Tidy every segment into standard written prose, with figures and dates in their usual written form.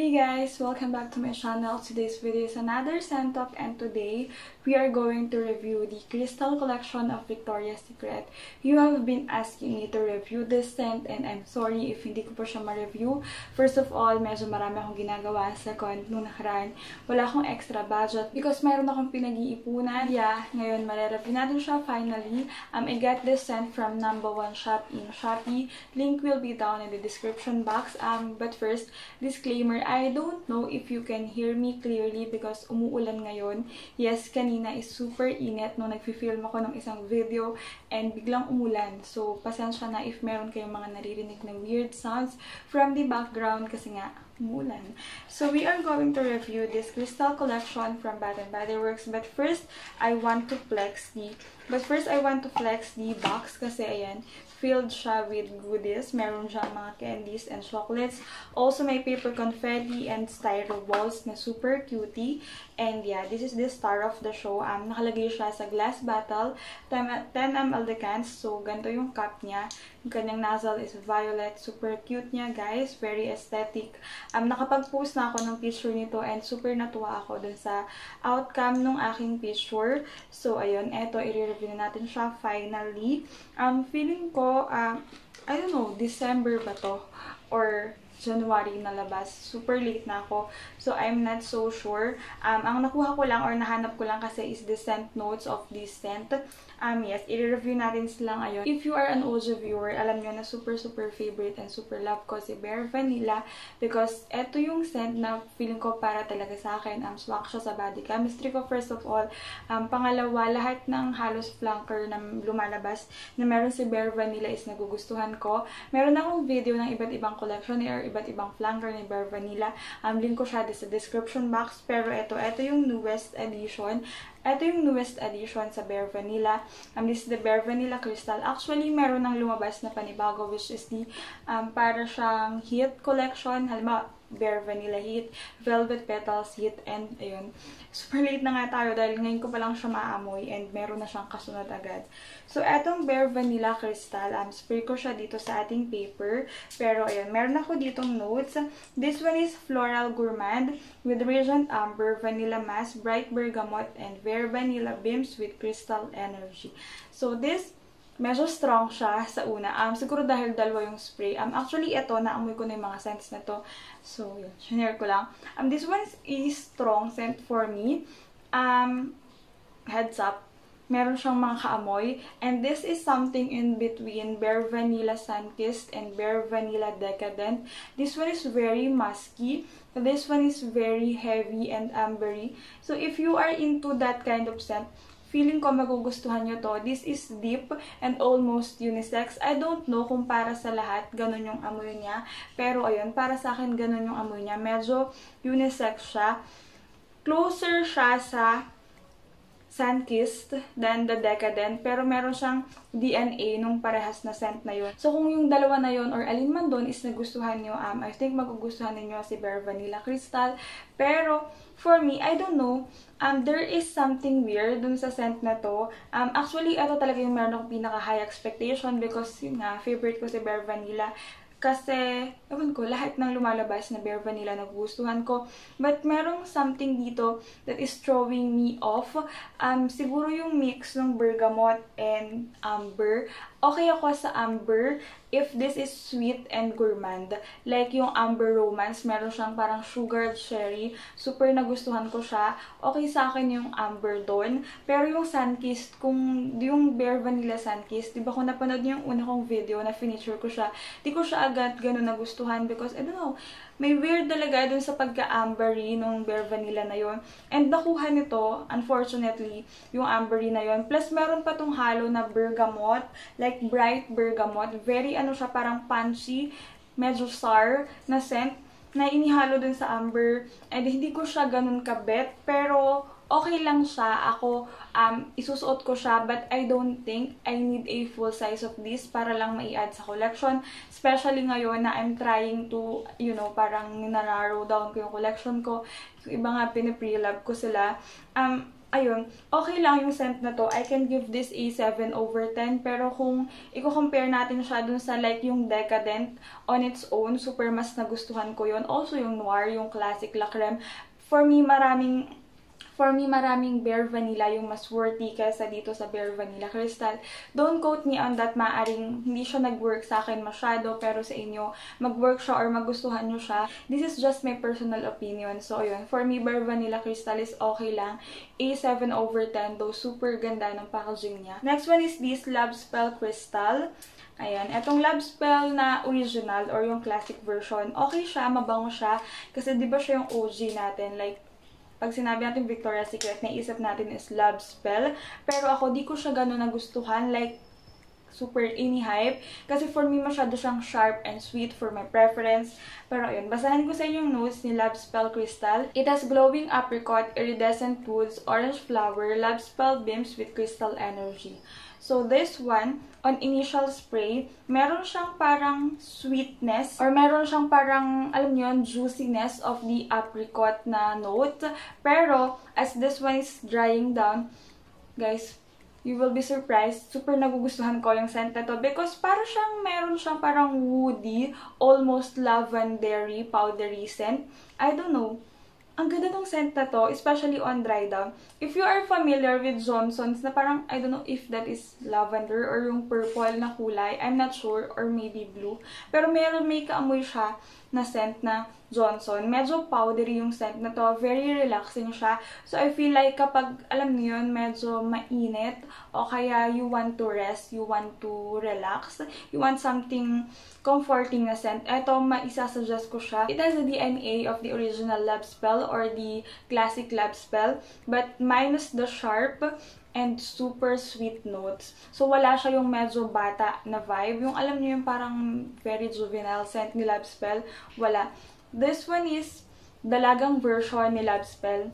Hey guys! Welcome back to my channel. Today's video is another scent talk, and today we are going to review the Crystal collection of Victoria's Secret. You have been asking me to review this scent and I'm sorry if hindi ko po siya ma-review. First of all, medyo marami akong ginagawa. Second, nung nakaraan, wala akong extra budget because mayroon akong pinag-iipunan. Yeah, ngayon mare-review natin siya finally. I got this scent from #1 shop in Shopee. Link will be down in the description box. But first, disclaimer, I don't know if you can hear me clearly because umuulan ngayon. Yes, kanina is super init nung nag-film ako ng isang video and biglang umulan. So, pasensya na if meron kayong mga naririnig na weird sounds from the background kasi nga umuulan. So, we are going to review this Crystal collection from Bath & Body Works. But first, I want to flex the box kasi ayan, filled siya with goodies. Meron siyang mga candies and chocolates. Also, may paper confetti and styro balls na super cutie. And yeah, this is the star of the show. Nakalagay siya sa glass bottle, 10 ml decants. So, ganito yung cup niya. Yung kanyang nozzle is violet. Super cute niya, guys. Very aesthetic. Nakapag-post na ako ng picture nito and super natuwa ako dun sa outcome ng aking picture. So, ayun. Eto, i-review na natin siya finally. Feeling ko, I don't know, December ba to? Or January na labas. Super late na ako. So, I'm not so sure. Ang nakuha ko lang or nahanap ko lang kasi is the scent notes of this scent. Yes, i-review natin sila ngayon. If you are an OG viewer, alam nyo na super favorite and super love ko si Bare Vanilla because eto yung scent na feeling ko para talaga sa akin. Swak siya sa body chemistry ko first of all. Pangalawa, lahat ng halos flanker na lumalabas na meron si Bare Vanilla is nagugustuhan ko. Meron akong video ng iba't ibang collection or iba't ibang flanker ni Bare Vanilla. Link ko siya sa description box. Pero ito yung newest edition. Ito yung newest edition sa Bare Vanilla. This is the Bare Vanilla Crystal. Actually, meron nang lumabas na panibago which is the para siyang Heat collection. Halimbawa, Bare Vanilla Heat, Velvet Petals Heat, and ayun. Super late na nga tayo dahil ngayon ko pa lang siya maamoy and meron na siyang kasunod agad. So, etong Bare Vanilla Crystal, spray ko siya dito sa ating paper. Pero, ayun, meron ako ditong notes. This one is Floral Gourmand with Regent Amber, Vanilla Mask, Bright Bergamot, and Bare Vanilla Beams with Crystal Energy. So, this medyo strong siya sa una. Siguro dahil dalawa yung spray. Actually, ito, naamoy ko na yung mga scents na to. So, yun. Share ko lang. This one is strong scent for me. Heads up. Meron siyang mga kaamoy. And this is something in between Bare Vanilla Sunkissed and Bare Vanilla Decadent. This one is very musky. This one is very heavy and ambery. So, if you are into that kind of scent, feeling ko magugustuhan nyo to. This is deep and almost unisex. I don't know kung para sa lahat ganun yung amoy niya. Pero ayun, para sa akin ganun yung amoy niya. Medyo unisex siya. Closer siya sa Sunkissed than the Decadent. Pero meron siyang DNA nung parehas na scent na yun. So kung yung dalawa na yun or alin man doon is nagustuhan nyo, I think magugustuhan ninyo si Bare Vanilla Crystal. Pero for me, I don't know. There is something weird dun sa scent na to. Actually, ito talaga yung meron akong pinaka-high expectation because yun nga, favorite ko si Bare Vanilla. Kasi, ewan ko, lahat ng lumalabas na Bare Vanilla nagugustuhan ko. But merong something dito that is throwing me off. Siguro yung mix ng bergamot and amber. Okay ako sa amber if this is sweet and gourmand. Like yung Amber Romance, meron siyang parang sugar cherry. Super nagustuhan ko siya. Okay sa akin yung amber doon. Pero yung Sunkissed, kung yung Bare Vanilla Sunkissed, diba kung napanood niyo yung una kong video na finisher ko siya, di ko siya agad ganun nagustuhan because, I don't know, may weird talaga dun sa pagka-ambery nung Bare Vanilla na yon. And nakuha nito, unfortunately, yung ambery na yon. Plus, meron pa tong halo na bergamot, like bright bergamot. Very, siya, parang punchy, medyo sour na scent na inihalo dun sa amber. And hindi ko siya ganun kabet, pero okay lang siya. Ako, isusuot ko siya, but I don't think I need a full size of this para lang mai-add sa collection. Especially ngayon na I'm trying to, parang ninarrow down ko yung collection ko. Yung iba nga, piniprelab ko sila. ayun, okay lang yung scent na to. I can give this a 7/10. Pero kung i-compare natin siya dun sa like yung Decadent on its own, super mas nagustuhan ko yun. Also yung Noir, yung Classic La Creme. For me, maraming Bare Vanilla yung mas worthy kaysa dito sa Bare Vanilla Crystal. Don't quote me on that, maaring hindi siya nag-work sa akin masyado, pero sa inyo, mag-work siya or magustuhan nyo siya. This is just my personal opinion. So, yun. For me, Bare Vanilla Crystal is okay lang. A 7/10, though super ganda ng packaging niya. Next one is this Love Spell Crystal. Ayan, etong Love Spell na original or yung classic version, okay siya, mabango siya. Kasi di ba siya yung OG natin, like, pag sinabi natin Victoria's Secret, naisip natin is Love Spell. Pero ako, di ko siya gano'n nagustuhan. Like, super ini-hype. Kasi for me, masyado siyang sharp and sweet for my preference. Pero ayun, basahin ko sa inyo yung notes ni Love Spell Crystal. It has glowing apricot, iridescent woods, orange flower, Love Spell beams with crystal energy. So, this one, on initial spray, meron siyang parang sweetness or meron siyang parang, alam niyo yun, juiciness of the apricot na note. Pero, as this one is drying down, guys, you will be surprised. Super nagugustuhan ko yung scent na to because meron siyang parang woody, almost lavendery, powdery scent. I don't know. Ang ganda ng scent na to, especially on dry down. If you are familiar with Johnson's na parang, I don't know if that is lavender or yung purple na kulay. I'm not sure, or maybe blue. Pero may kaamoy siya na scent na Johnson. Medyo powdery yung scent na to. Very relaxing siya. So, I feel like kapag, alam niyo yun, medyo mainit, o kaya you want to rest, you want to relax, you want something comforting na scent, eto, maisasuggest ko siya. It has the DNA of the original Love Spell or the classic Love Spell, but minus the sharp and super sweet notes. So, wala siya yung medyo bata na vibe. Yung alam niyo yung parang very juvenile scent ni Love Spell. Wala. This one is dalagang version ni Love Spell.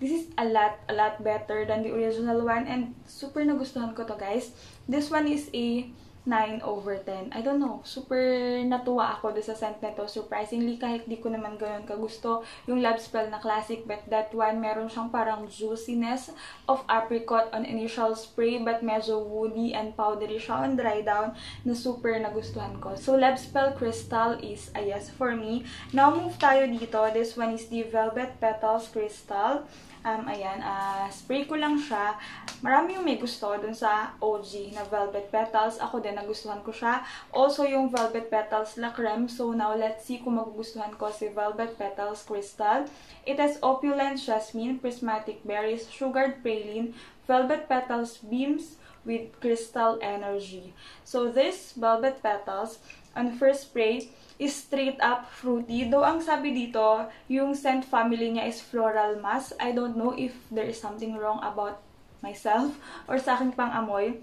This is a lot better than the original one and super nagustuhan ko to, guys. This one is a 9/10. I don't know. Super natuwa ako doon sa scent na to. Surprisingly, kahit di ko naman ganoon kagusto yung Love Spell na classic. But that one, meron siyang parang juiciness of apricot on initial spray. But medyo woody and powdery siya on dry down na super nagustuhan ko. So, Love Spell Crystal is a yes for me. Now, move tayo dito. This one is the Velvet Petals Crystal. Ayan, spray ko lang siya. Marami yung may gusto dun sa OG na Velvet Petals. Ako din, nagustuhan ko siya. Also, yung Velvet Petals La Creme. So, now, let's see kung magugustuhan ko si Velvet Petals Crystal. It has opulent jasmine, prismatic berries, sugared praline, Velvet Petals beams with crystal energy. So, this Velvet Petals, on first spray, is straight up fruity. Though ang sabi dito, yung scent family niya is floral mass. I don't know if there is something wrong about myself or sa aking pang-amoy.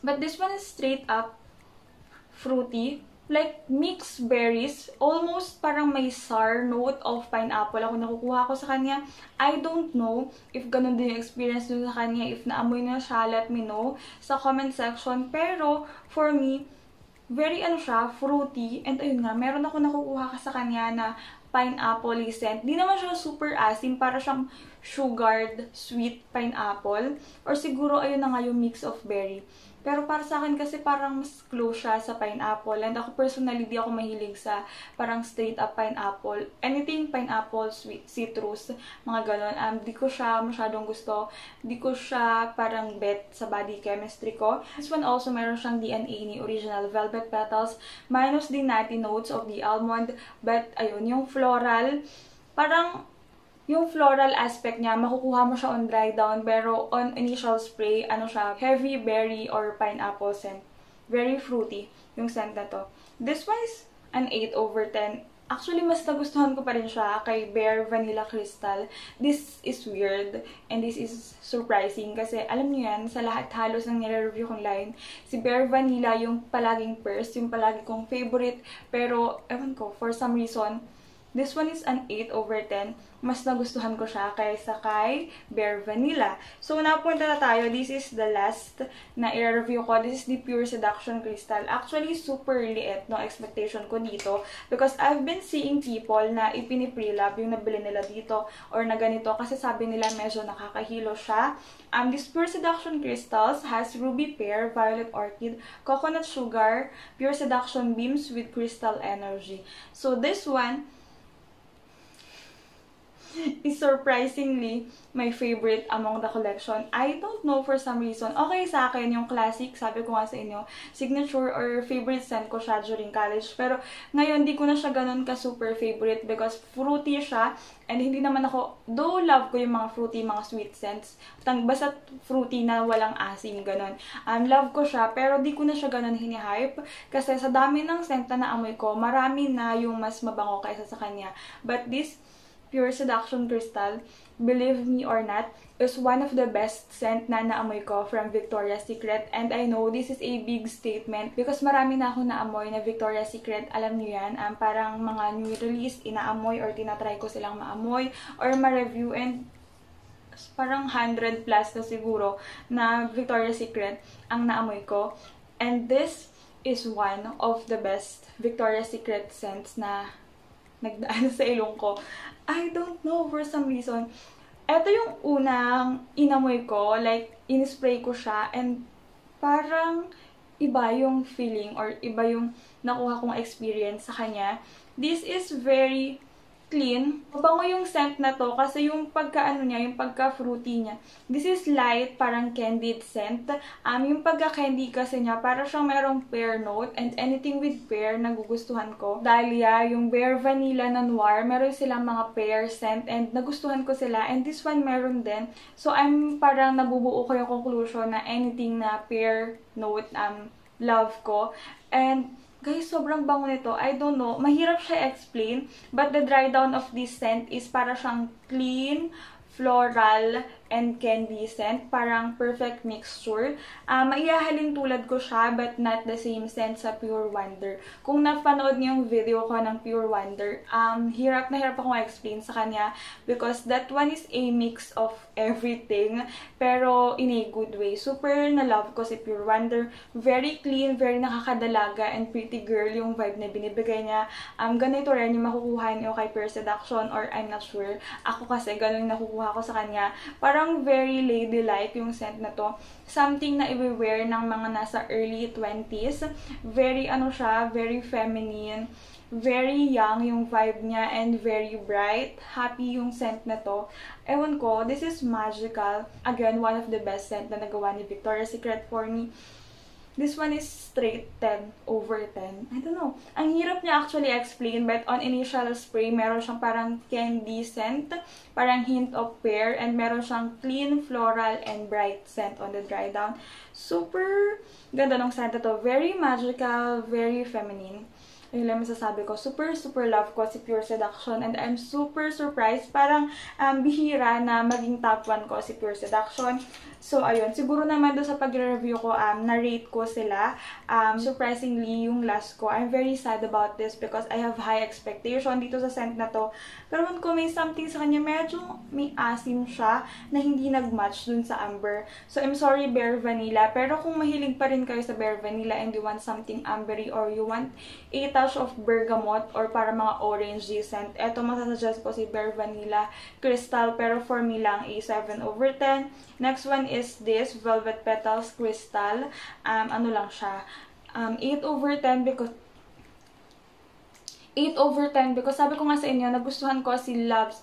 But this one is straight up fruity. Like mixed berries. Almost parang may sour note of pineapple ako nakukuha ko sa kanya. I don't know if ganun din yung experience dun sa kanya. If naamoy na siya, let me know sa comment section. Pero for me, very siya, fruity. And ayun nga, meron ako nakukuha ka sa kanya na pineapple scent. Di naman siya super asim, para siyang sugared sweet pineapple. Or siguro ayun na nga yung mix of berry. Pero para sa akin kasi parang mas close siya sa pineapple. And ako personally, di ako mahilig sa parang straight up pineapple. Anything pineapple, sweet, citrus, mga ganon. Di ko siya masyadong gusto. Di ko siya parang bet sa body chemistry ko. This one also meron siyang DNA ni original Velvet Petals. Minus the nutty notes of the almond. But ayun, yung floral, parang yung floral aspect niya, makukuha mo siya on dry down, pero on initial spray, siya, heavy berry or pineapple scent. Very fruity yung scent na to. This one is an 8/10. Actually, mas nagustuhan ko pa rin siya kay Bare Vanilla Crystal. This is weird and this is surprising kasi alam niyo yan, sa lahat halos ng nire-review kong line, si Bare Vanilla yung palaging first, yung palagi kong favorite, pero ewan ko, for some reason, This one is an 8/10. Mas nagustuhan ko siya kaysa kay Bare Vanilla. So, napunta na tayo. This is the last na i-review ko. This is the Pure Seduction Crystal. Actually, super liit no expectation ko dito. Because I've been seeing people na ipini-pre-love yung nabili nila dito or na ganito. Kasi sabi nila medyo nakakahilo siya. This Pure Seduction Crystals has Ruby Pear, Violet Orchid, Coconut Sugar, Pure Seduction Beams with Crystal Energy. So, this one is surprisingly my favorite among the collection. I don't know for some reason. Okay sa akin yung classic, sabi ko nga sa inyo, signature or favorite scent ko siya during college. Pero ngayon, di ko na siya ganun ka-super favorite because fruity siya. And hindi naman ako, though love ko yung mga fruity, mga sweet scents. Basta fruity na walang asim, ganun. Love ko siya, pero di ko na siya ganun hini-hype. Kasi sa dami ng scent na naamoy ko, marami na yung mas mabango kaysa sa kanya. But this Pure Seduction Crystal, believe me or not, is one of the best scent na naamoy ko from Victoria's Secret. And I know this is a big statement because marami na ako naamoy na Victoria's Secret. Alam nyo yan, parang mga new release, inaamoy or tinatry ko silang maamoy or ma-review, and parang 100 plus na siguro na Victoria's Secret ang naamoy ko. And this is one of the best Victoria's Secret scents na nagdaan sa ilong ko. I don't know, for some reason. Ito yung unang inamoy ko, like, in-spray ko siya, and parang iba yung feeling or iba yung nakuha kong experience sa kanya. This is very clean. Mabango yung scent na to kasi yung pagka-ano niya, yung pagka-fruity niya. This is light, parang candied scent. Yung pagka-candy kasi niya, parang siyang merong pear note, and anything with pear, nagugustuhan ko. Dahlia, yung Bare Vanilla na Noir, meron silang mga pear scent, and nagustuhan ko sila. And this one meron din. So, I'm parang nabubuo ko yung conclusion na anything na pear note, love ko. And guys, sobrang bango nito. I don't know. Mahirap siya explain. But the dry down of this scent is para siyang clean, floral, and candy scent. Parang perfect mixture. Maihahalin tulad ko siya, but not the same scent sa Pure Wonder. Kung napanood niyo yung video ko ng Pure Wonder, hirap na hirap akong explain sa kanya because that one is a mix of everything, pero in a good way. Super na love ko si Pure Wonder. Very clean, very nakakadalaga, and pretty girl yung vibe na binibigay niya. Ganito rin yung makukuha niyo kay Pure Seduction, or I'm not sure. Ako kasi ganun yung nakukuha ko sa kanya. Parang very ladylike yung scent na to. Something na i-wear ng mga nasa early 20s. Very ano siya, very feminine, very young yung vibe niya, and very bright. Happy yung scent na to. Ewan ko, this is magical. Again, one of the best scent na nagawa ni Victoria's Secret for me. This one is straight 10/10. I don't know. Ang hirap niya actually explain, but on initial spray, meron siyang parang candy scent, parang hint of pear, and meron siyang clean, floral, and bright scent on the dry down. Super ganda ng scent na to. Very magical, very feminine. Ayun lang masasabi ko. Super, super love ko si Pure Seduction, and I'm super surprised. Parang bihira na maging top 1 ko si Pure Seduction. So, ayun. Siguro naman doon sa pag-review ko, na-rate ko sila. Surprisingly, yung last ko, I'm very sad about this because I have high expectation dito sa scent na to. Pero ko may something sa kanya, medyo may asim siya na hindi nag-match dun sa amber. So, I'm sorry, Bare Vanilla. Pero kung mahilig pa rin kayo sa Bare Vanilla and you want something ambery or you want a touch of bergamot or para mga orangey scent, eto masasuggest ko si Bare Vanilla Crystal. Pero for me lang, a 7/10. Next one is this Velvet Petals Crystal. Ano lang siya, 8/10 because 8/10 because sabi ko nga sa inyo, nagustuhan ko si Loves.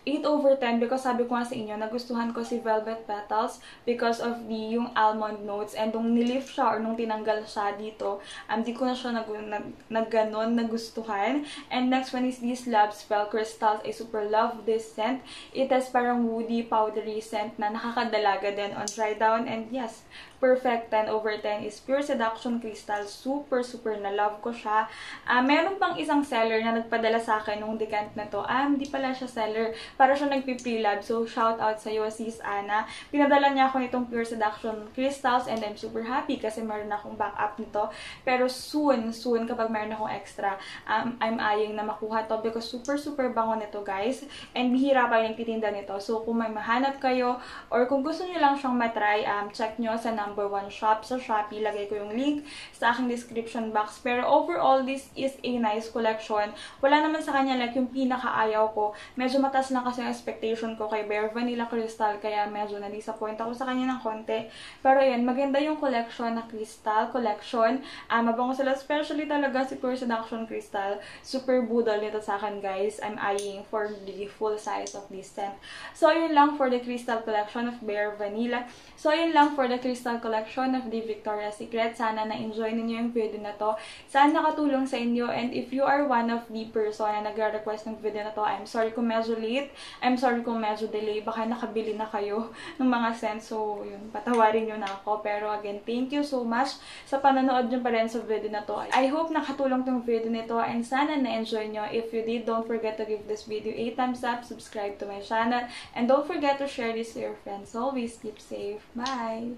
8/10 because sabi ko nga sa inyo, nagustuhan ko si Velvet Petals because of yung almond notes, and nung nilift siya or nung tinanggal siya dito, di ko na siya nagganon nagustuhan. And next one is these Love Spell Crystals. I super love this scent. It has parang woody, powdery scent na nakakadalaga din on dry down, and yes, perfect 10/10 is Pure Seduction Crystal. Super, super na love ko siya. Meron pang isang seller na nagpadala sa akin nung decant na to. Di pala siya seller seller. Para siya nagpi-pre-lab. So, shout out sa iyo, Sis Ana. Pinadala niya ako nitong Pure Seduction crystals and I'm super happy kasi meron akong backup nito. Pero soon, kapag meron akong extra, I'm eyeing na makuha to because super bango nito, guys. And bihira pa yung nagtitinda nito. So, kung may mahanap kayo or kung gusto niyo lang siyang matry, check nyo sa #1 shop sa Shopee. Lagay ko yung link sa aking description box. Pero overall, this is a nice collection. Wala naman sa kanya like yung pinakaayaw ko. Medyo mataas lang kasi yung expectation ko kay Bare Vanilla Crystal, kaya medyo na-disappoint ako sa kanya ng konti. Pero yun, maganda yung collection na crystal collection. Mabango sila, especially talaga si Pure Seduction Crystal. Super budol nito sa akin, guys. I'm eyeing for the full size of this scent. So, yun lang for the crystal collection of Bare Vanilla. So, yun lang for the crystal collection of the Victoria's Secret. Sana na-enjoy ninyo yung video na to. Sana nakatulong sa inyo. And if you are one of the person na nag-request ng video na to, I'm sorry kung medyo late. I'm sorry kung medyo delay. Baka nakabili na kayo ng mga scents. So, yun, patawarin nyo na ako. Pero again, thank you so much sa panonood nyo pa rin sa video na to. I hope nakatulong tong video nito and sana na-enjoy nyo. If you did, don't forget to give this video a thumbs up, subscribe to my channel, and don't forget to share this to your friends. Always keep safe. Bye!